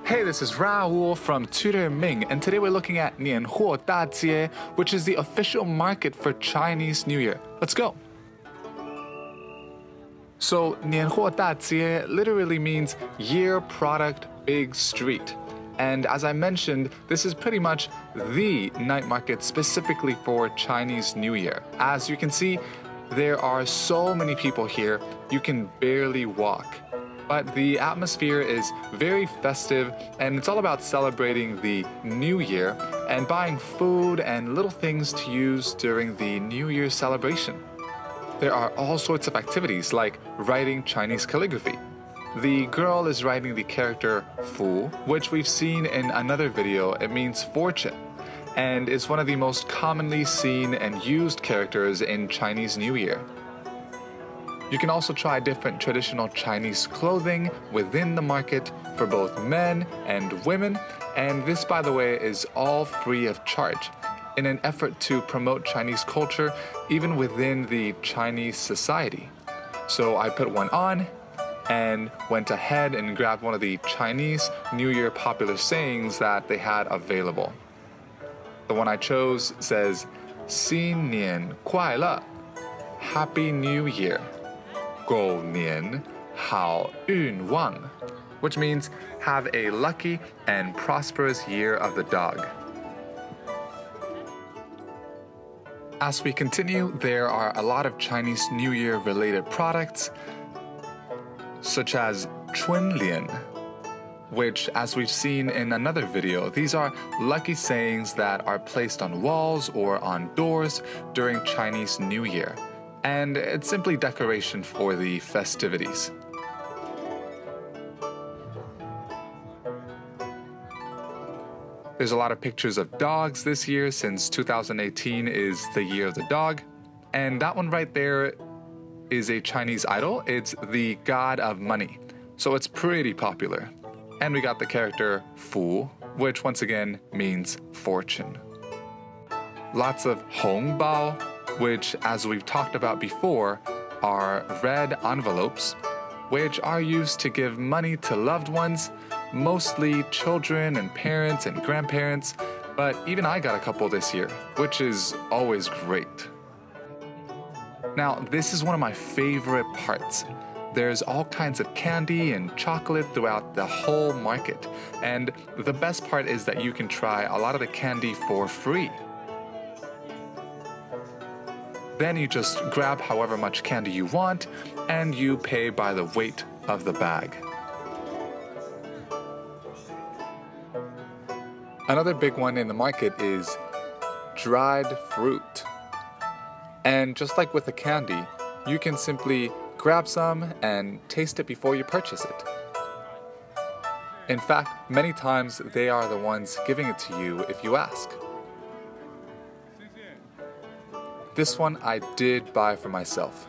Hey, this is Raul from Tutor Ming, and today we're looking at 年货大街, which is the official market for Chinese New Year. Let's go! So, 年货大街literally means year product big street. And as I mentioned, this is pretty much the night market specifically for Chinese New Year. As you can see, there are so many people here, you can barely walk. But the atmosphere is very festive, and it's all about celebrating the New Year and buying food and little things to use during the New Year celebration. There are all sorts of activities like writing Chinese calligraphy. The girl is writing the character Fu, which we've seen in another video. It means fortune, and is one of the most commonly seen and used characters in Chinese New Year. You can also try different traditional Chinese clothing within the market for both men and women, and this, by the way, is all free of charge in an effort to promote Chinese culture even within the Chinese society. So I put one on and went ahead and grabbed one of the Chinese New Year popular sayings that they had available. The one I chose says, 新年快乐, Happy New Year. 狗年好运旺, which means have a lucky and prosperous year of the dog. As we continue, there are a lot of Chinese New Year related products, such as 春联, which, as we've seen in another video, these are lucky sayings that are placed on walls or on doors during Chinese New Year. And it's simply decoration for the festivities. There's a lot of pictures of dogs this year since 2018 is the year of the dog. And that one right there is a Chinese idol. It's the god of money. So it's pretty popular. And we got the character Fu, which once again means fortune. Lots of 红包, which, as we've talked about before, are red envelopes, which are used to give money to loved ones, mostly children and parents and grandparents, but even I got a couple this year, which is always great. Now, this is one of my favorite parts. There's all kinds of candy and chocolate throughout the whole market, and the best part is that you can try a lot of the candy for free. Then you just grab however much candy you want, and you pay by the weight of the bag. Another big one in the market is dried fruit. And just like with the candy, you can simply grab some and taste it before you purchase it. In fact, many times they are the ones giving it to you if you ask. This one I did buy for myself.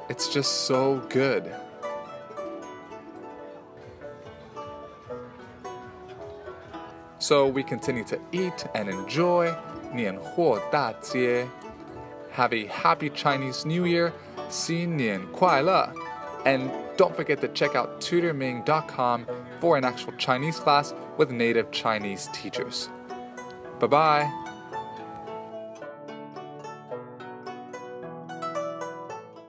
It's just so good. So we continue to eat and enjoy 年货大街. Have a happy Chinese New Year. 新年快乐. And don't forget to check out tutorming.com for an actual Chinese class with native Chinese teachers. Bye-bye.